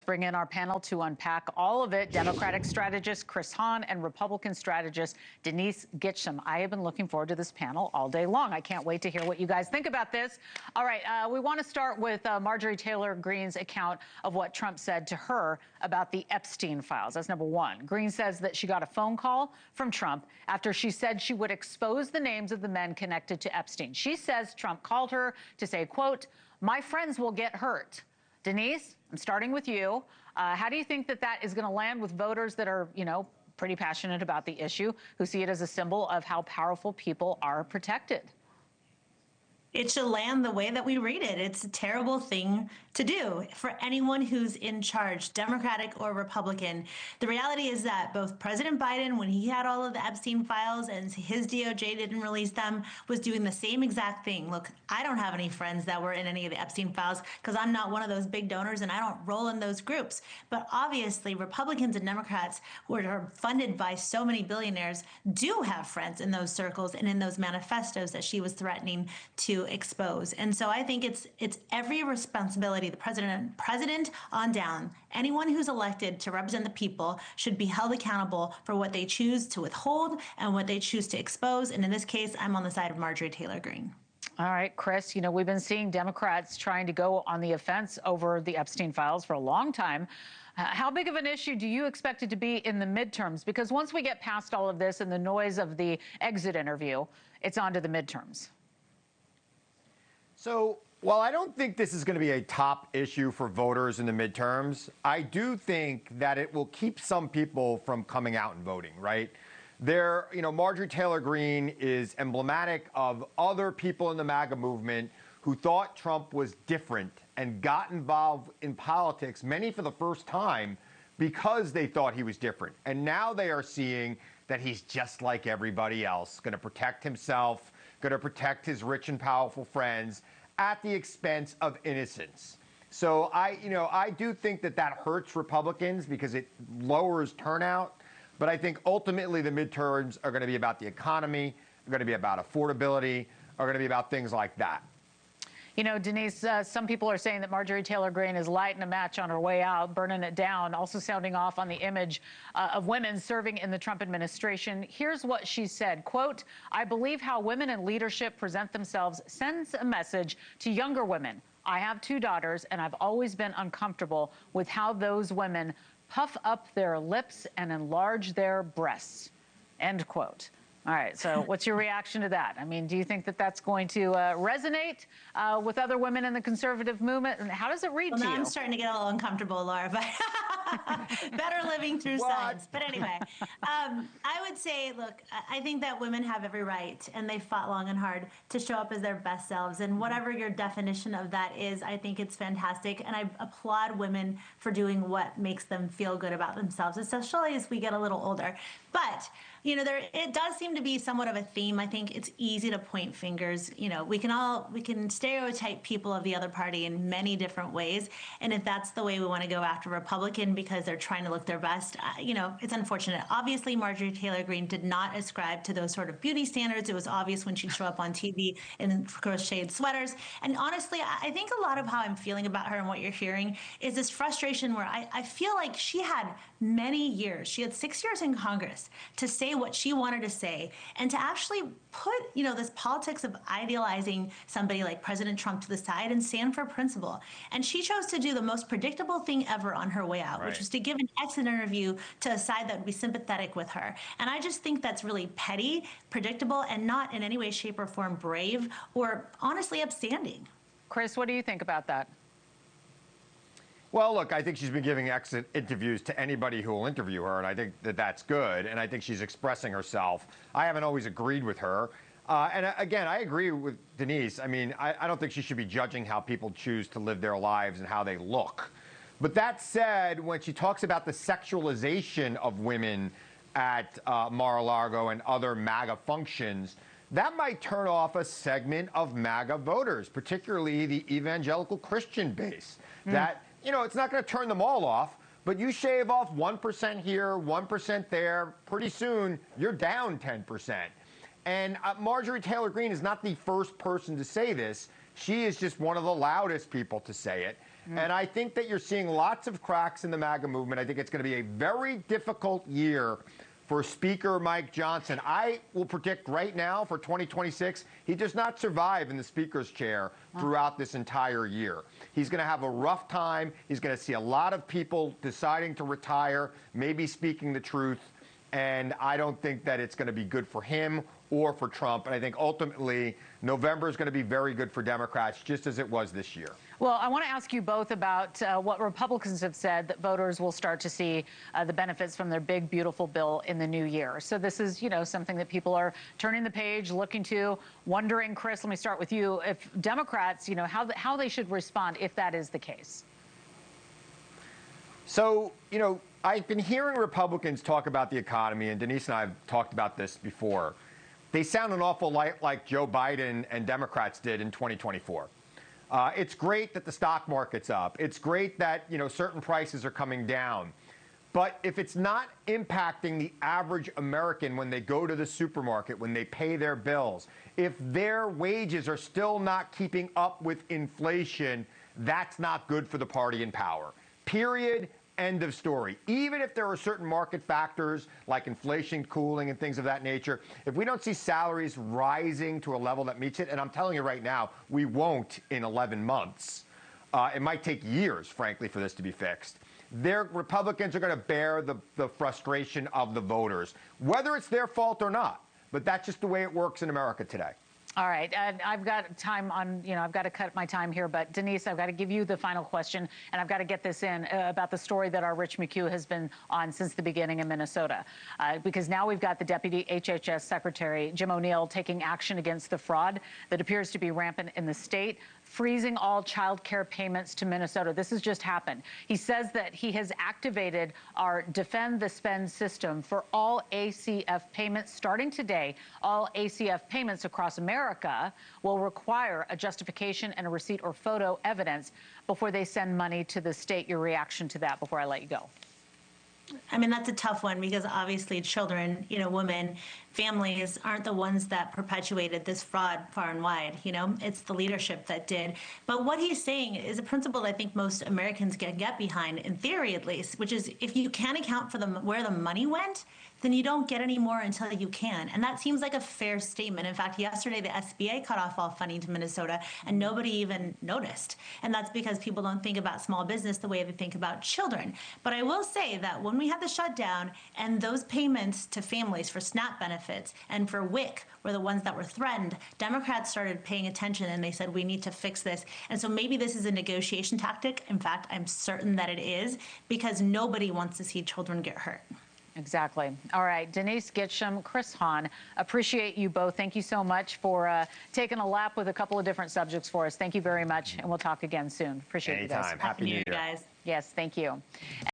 bring in our panel to unpack all of it. Democratic strategist Chris Hahn and Republican strategist Denise Gitsham. I have been looking forward to this panel all day long. I can't wait to hear what you guys think about this. All right, we want to start with Marjorie Taylor Greene's account of what Trump said to her about the Epstein files. That's number one. Greene says that she got a phone call from Trump after she said she would expose the names of the men connected to Epstein. She says Trump called her to say, quote, "My friends will get hurt." Denise, I'm starting with you. How do you think that that is going to land with voters that are, pretty passionate about the issue, who see it as a symbol of how powerful people are protected? It should land the way that we read it. It's a terrible thing to do for anyone who's in charge, Democratic or Republican. The reality is that both President Biden, when he had all of the Epstein files and his DOJ didn't release them, was doing the same exact thing. Look, I don't have any friends that were in any of the Epstein files because I'm not one of those big donors and I don't roll in those groups. But obviously, Republicans and Democrats who are funded by so many billionaires do have friends in those circles and in those manifestos that she was threatening to expose. And so I think it's every responsibility, the president on down, anyone who's elected to represent the people should be held accountable for what they choose to withhold and what they choose to expose. And in this case, I'm on the side of Marjorie Taylor Greene. All right, Chris, we've been seeing Democrats trying to go on the offense over the Epstein files for a long time. How big of an issue do you expect it to be in the midterms? Because once we get past all of this and the noise of the exit interview, it's on to the midterms. So, while I don't think this is going to be a top issue for voters in the midterms, I do think that it will keep some people from coming out and voting, right? Marjorie Taylor Greene is emblematic of other people in the MAGA movement who thought Trump was different and got involved in politics, many for the first time, because they thought he was different. And now they are seeing that he's just like everybody else, going to protect himself, going to protect his rich and powerful friends at the expense of innocence. So I do think that hurts Republicans because it lowers turnout. But I think ultimately the midterms are going to be about the economy, are going to be about affordability, are going to be about things like that. Denise, some people are saying that Marjorie Taylor Greene is lighting a match on her way out, burning it down, also sounding off on the image of women serving in the Trump administration. Here's what she said, quote, "I believe how women in leadership present themselves sends a message to younger women. I have 2 daughters, and I've always been uncomfortable with how those women puff up their lips and enlarge their breasts," end quote. All right, so what's your reaction to that? I mean, do you think that that's going to resonate with other women in the conservative movement? And how does it read to you? I'm starting to get a little uncomfortable, Laura, but better living through science. But anyway, I would say, look, I think that women have every right, and they fought long and hard to show up as their best selves. And whatever your definition of that is, I think it's fantastic. And I applaud women for doing what makes them feel good about themselves, especially as we get a little older. But it does seem to be somewhat of a theme. I think it's easy to point fingers. We can stereotype people of the other party in many different ways. And if that's the way we want to go after Republican because they're trying to look their best, it's unfortunate. Obviously, Marjorie Taylor Greene did not ascribe to those sort of beauty standards. It was obvious when she'd show up on TV in crocheted sweaters. And honestly, I think a lot of how I'm feeling about her and what you're hearing is this frustration where I feel like she had many years. She had 6 years in Congress to say what she wanted to say and to actually put, this politics of idealizing somebody like President Trump to the side and stand for principle. And she chose to do the most predictable thing ever on her way out, which was to give an exit interview to a side that would be sympathetic with her. And I just think that's really petty, predictable, and not in any way, shape, or form brave or honestly upstanding. Chris, what do you think about that? Well, look, I think she's been giving exit interviews to anybody who will interview her, and I think that that's good, and I think she's expressing herself. I haven't always agreed with her. And again, I agree with Denise. I mean, I don't think she should be judging how people choose to live their lives and how they look. But that said, when she talks about the sexualization of women at Mar-a-Lago and other MAGA functions, that might turn off a segment of MAGA voters, particularly the evangelical Christian base. That it's not going to turn them all off, but you shave off 1% here, 1% there, pretty soon you're down 10%. And Marjorie Taylor Greene is not the first person to say this. She is just one of the loudest people to say it. And I think that you're seeing lots of cracks in the MAGA movement. I think it's going to be a very difficult year for Speaker Mike Johnson. I will predict right now for 2026, he does not survive in the Speaker's chair throughout this entire year. He's going to have a rough time. He's going to see a lot of people deciding to retire, maybe speaking the truth. And I don't think that it's going to be good for him or for Trump. And I think ultimately November is going to be very good for Democrats, just as it was this year. Well, I want to ask you both about what Republicans have said, that voters will start to see the benefits from their big, beautiful bill in the new year. So this is, something that people are turning the page, looking to, wondering, Chris, let me start with you, if Democrats, how they should respond if that is the case. So, I've been hearing Republicans talk about the economy, and Denise and I have talked about this before. They sound an awful lot like Joe Biden and Democrats did in 2024. It's great that the stock market's up. It's great that, certain prices are coming down. But if it's not impacting the average American when they go to the supermarket, when they pay their bills, if their wages are still not keeping up with inflation, that's not good for the party in power. Period. End of story. Even if there are certain market factors like inflation cooling and things of that nature, if we don't see salaries rising to a level that meets it, and I'm telling you right now, we won't in 11 months. It might take years, frankly, for this to be fixed. Republicans are going to bear the frustration of the voters, whether it's their fault or not. But that's just the way it works in America today. All right, I've got time on, I've got to cut my time here, but Denise, I've got to give you the final question, and I've got to get this in about the story that our Rich McHugh has been on since the beginning in Minnesota, because now we've got the Deputy HHS Secretary, Jim O'Neill, taking action against the fraud that appears to be rampant in the state, freezing all child care payments to Minnesota. This has just happened. He says that he has activated our Defend the Spend system for all ACF payments. Starting today, all ACF payments across America will require a justification and a receipt or photo evidence before they send money to the state. Your reaction to that before I let you go? I mean, that's a tough one because obviously children, women, families aren't the ones that perpetuated this fraud far and wide. It's the leadership that did. But what he's saying is a principle that I think most Americans can get behind, in theory at least, which is if you can't account for where the money went, then you don't get any more until you can. And that seems like a fair statement. In fact, yesterday, the SBA cut off all funding to Minnesota, and nobody even noticed. And that's because people don't think about small business the way they think about children. But I will say that when we had the shutdown and those payments to families for SNAP benefits and for WIC were the ones that were threatened, Democrats started paying attention and they said, we need to fix this. And so maybe this is a negotiation tactic. In fact, I'm certain that it is, because nobody wants to see children get hurt. Exactly. All right, Denise Gitsham, Chris Hahn, appreciate you both. Thank you so much for taking a lap with a couple of different subjects for us. Thank you very much, and we'll talk again soon. Appreciate you guys. Anytime. Happy New Year, guys. Yes, thank you.